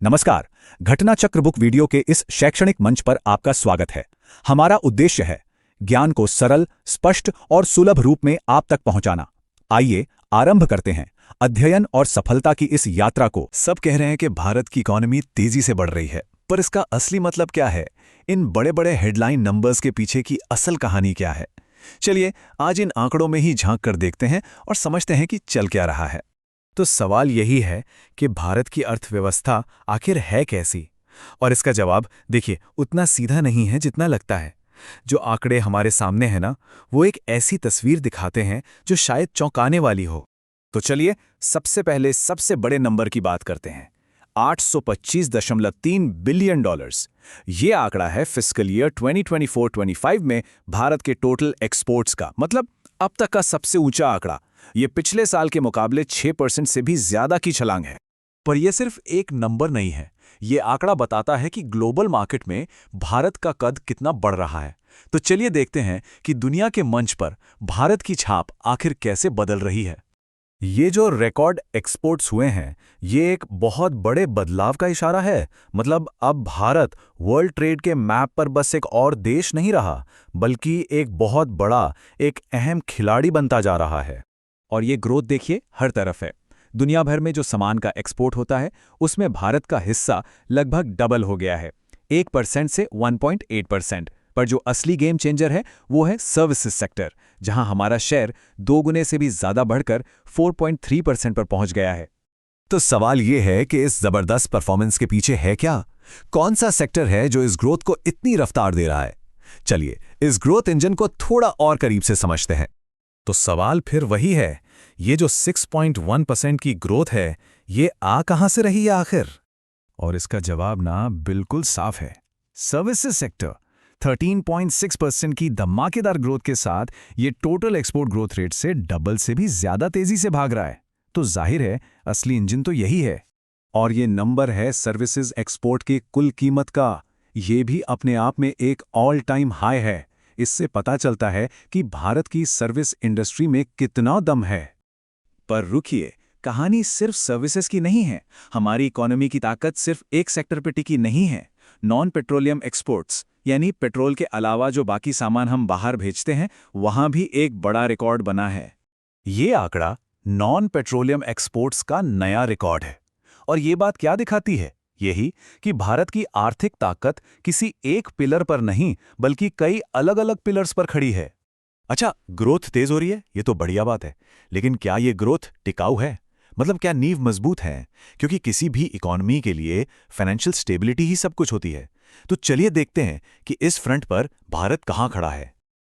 नमस्कार। घटना चक्र बुक वीडियो के इस शैक्षणिक मंच पर आपका स्वागत है। हमारा उद्देश्य है ज्ञान को सरल, स्पष्ट और सुलभ रूप में आप तक पहुंचाना। आइए आरंभ करते हैं अध्ययन और सफलता की इस यात्रा को। सब कह रहे हैं कि भारत की इकोनॉमी तेजी से बढ़ रही है, पर इसका असली मतलब क्या है? इन बड़े बड़े हेडलाइन नंबर्स के पीछे की असल कहानी क्या है? चलिए आज इन आंकड़ों में ही झांक कर देखते हैं और समझते हैं कि चल क्या रहा है। तो सवाल यही है कि भारत की अर्थव्यवस्था आखिर है कैसी? और इसका जवाब देखिए उतना सीधा नहीं है जितना लगता है। जो आंकड़े हमारे सामने हैं ना, वो एक ऐसी तस्वीर दिखाते हैं जो शायद चौंकाने वाली हो। तो चलिए सबसे पहले सबसे बड़े नंबर की बात करते हैं। 825.3 बिलियन डॉलर्स। ये आंकड़ा है फिस्कल ईयर 2024-25 में भारत के टोटल एक्सपोर्ट्स का, मतलब अब तक का सबसे ऊंचा आंकड़ा। ये पिछले साल के मुकाबले 6% से भी ज्यादा की छलांग है। पर यह सिर्फ एक नंबर नहीं है, ये आंकड़ा बताता है कि ग्लोबल मार्केट में भारत का कद कितना बढ़ रहा है। तो चलिए देखते हैं कि दुनिया के मंच पर भारत की छाप आखिर कैसे बदल रही है। ये जो रिकॉर्ड एक्सपोर्ट्स हुए हैं, ये एक बहुत बड़े बदलाव का इशारा है। मतलब अब भारत वर्ल्ड ट्रेड के मैप पर बस एक और देश नहीं रहा, बल्कि एक बहुत बड़ा, एक अहम खिलाड़ी बनता जा रहा है। और ये ग्रोथ देखिए हर तरफ है। दुनिया भर में जो सामान का एक्सपोर्ट होता है, उसमें भारत का हिस्सा लगभग डबल हो गया है, 1% से 1.8%। पर जो असली गेम चेंजर है वो है सर्विसेज सेक्टर, जहां हमारा शेयर 2 गुने से भी ज्यादा बढ़कर 4.3% पर पहुंच गया है। तो सवाल ये है कि इस जबरदस्त परफॉर्मेंस के पीछे है क्या? कौन सा सेक्टर है जो इस ग्रोथ को इतनी रफ्तार दे रहा है? चलिए इस ग्रोथ इंजन को थोड़ा और करीब से समझते हैं। तो सवाल फिर वही है, ये जो 6.1% की ग्रोथ है, ये आ कहां से रही है आखिर? और इसका जवाब ना बिल्कुल साफ है। सर्विसेज सेक्टर 13.6% की धमाकेदार ग्रोथ के साथ ये टोटल एक्सपोर्ट ग्रोथ रेट से डबल से भी ज्यादा तेजी से भाग रहा है। तो जाहिर है असली इंजन तो यही है। और ये नंबर है सर्विसेज एक्सपोर्ट की कुल कीमत का। ये भी अपने आप में एक ऑल टाइम हाई है। इससे पता चलता है कि भारत की सर्विस इंडस्ट्री में कितना दम है। पर रुकिए, कहानी सिर्फ सर्विसेज की नहीं है। हमारी इकोनॉमी की ताकत सिर्फ एक सेक्टर पर टिकी नहीं है। नॉन पेट्रोलियम एक्सपोर्ट्स, यानी पेट्रोल के अलावा जो बाकी सामान हम बाहर भेजते हैं, वहां भी एक बड़ा रिकॉर्ड बना है। ये आंकड़ा नॉन पेट्रोलियम एक्सपोर्ट्स का नया रिकॉर्ड है। और ये बात क्या दिखाती है? यही कि भारत की आर्थिक ताकत किसी एक पिलर पर नहीं, बल्कि कई अलग अलग पिलर्स पर खड़ी है। अच्छा, ग्रोथ तेज हो रही है, ये तो बढ़िया बात है, लेकिन क्या ये ग्रोथ टिकाऊ है? मतलब क्या नींव मजबूत है? क्योंकि किसी भी इकोनॉमी के लिए फाइनेंशियल स्टेबिलिटी ही सब कुछ होती है। तो चलिए देखते हैं कि इस फ्रंट पर भारत कहां खड़ा है।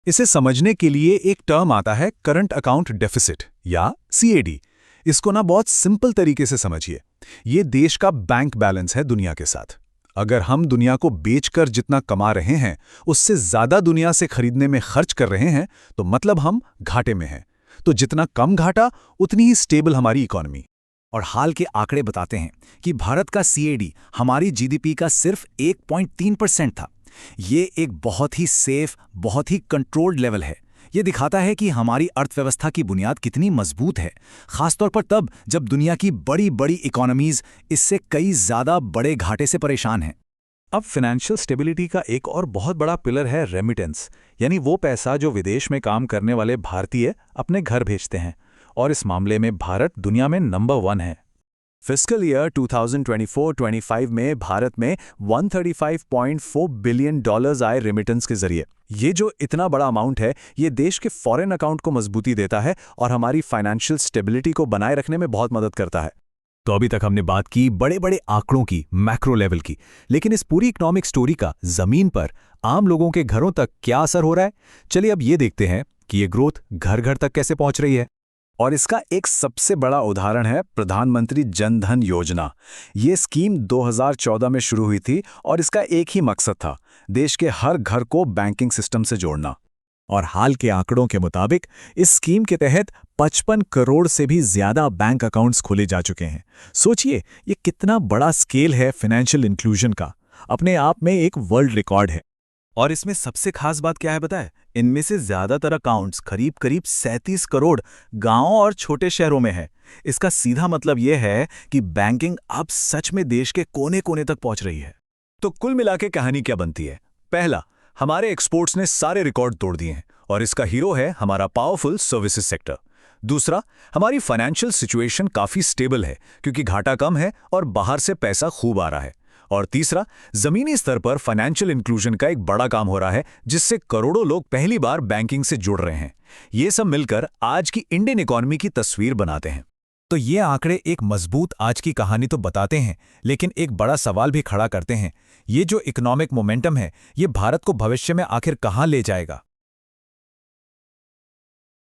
इसे समझने के लिए एक टर्म आता है करंट अकाउंट डेफिसिट या CAD। इसको ना बहुत सिंपल तरीके से समझिए। ये देश का बैंक बैलेंस है दुनिया के साथ। अगर हम दुनिया को बेचकर जितना कमा रहे हैं, उससे ज्यादा दुनिया से खरीदने में खर्च कर रहे हैं, तो मतलब हम घाटे में हैं। तो जितना कम घाटा, उतनी ही स्टेबल हमारी इकोनॉमी। और हाल के आंकड़े बताते हैं कि भारत का CAD हमारी GDP का सिर्फ 1.3% था। ये एक बहुत ही सेफ, बहुत ही कंट्रोल्ड लेवल है। ये दिखाता है कि हमारी अर्थव्यवस्था की बुनियाद कितनी मजबूत है, खासतौर पर तब जब दुनिया की बड़ी बड़ी इकोनॉमीज इससे कई ज्यादा बड़े घाटे से परेशान हैं। अब फाइनेंशियल स्टेबिलिटी का एक और बहुत बड़ा पिलर है रेमिटेंस, यानी वो पैसा जो विदेश में काम करने वाले भारतीय अपने घर भेजते हैं। और इस मामले में भारत दुनिया में नंबर 1 है। फिस्कल ईयर 2024-25 में भारत में 135.4 बिलियन डॉलर्स आए रेमिटेंस के जरिए। ये जो इतना बड़ा अमाउंट है, ये देश के फॉरेन अकाउंट को मजबूती देता है और हमारी फाइनेंशियल स्टेबिलिटी को बनाए रखने में बहुत मदद करता है। तो अभी तक हमने बात की बड़े बड़े आंकड़ों की, मैक्रो लेवल की, लेकिन इस पूरी इकोनॉमिक स्टोरी का जमीन पर आम लोगों के घरों तक क्या असर हो रहा है? चलिए अब ये देखते हैं कि ये ग्रोथ घर घर तक कैसे पहुंच रही है। और इसका एक सबसे बड़ा उदाहरण है प्रधानमंत्री जन धन योजना। ये स्कीम 2014 में शुरू हुई थी और इसका एक ही मकसद था, देश के हर घर को बैंकिंग सिस्टम से जोड़ना। और हाल के आंकड़ों के मुताबिक इस स्कीम के तहत 55 करोड़ से भी ज्यादा बैंक अकाउंट्स खोले जा चुके हैं। सोचिए ये कितना बड़ा स्केल है फाइनेंशियल इंक्लूजन का, अपने आप में एक वर्ल्ड रिकॉर्ड है। और इसमें सबसे खास बात क्या है बताएं? इनमें से ज्यादातर अकाउंट्स करीब 37 करोड़ गांवों और छोटे शहरों में है, इसका सीधा मतलब यह है कि बैंकिंग अब सच में देश के कोने कोने तक पहुंच रही है। तो कुल मिला के कहानी क्या बनती है? पहला, हमारे एक्सपोर्ट्स ने सारे रिकॉर्ड तोड़ दिए हैं और इसका हीरो है हमारा पावरफुल सर्विसेज सेक्टर। दूसरा, हमारी फाइनेंशियल सिचुएशन काफी स्टेबल है क्योंकि घाटा कम है और बाहर से पैसा खूब आ रहा है। और तीसरा, जमीनी स्तर पर फाइनेंशियल इंक्लूजन का एक बड़ा काम हो रहा है जिससे करोड़ों लोग पहली बार बैंकिंग से जुड़ रहे हैं। ये सब मिलकर आज की इंडियन इकोनॉमी की तस्वीर बनाते हैं। तो ये आंकड़े एक मजबूत आज की कहानी तो बताते हैं, लेकिन एक बड़ा सवाल भी खड़ा करते हैं। ये जो इकोनॉमिक मोमेंटम है, ये भारत को भविष्य में आखिर कहाँ ले जाएगा?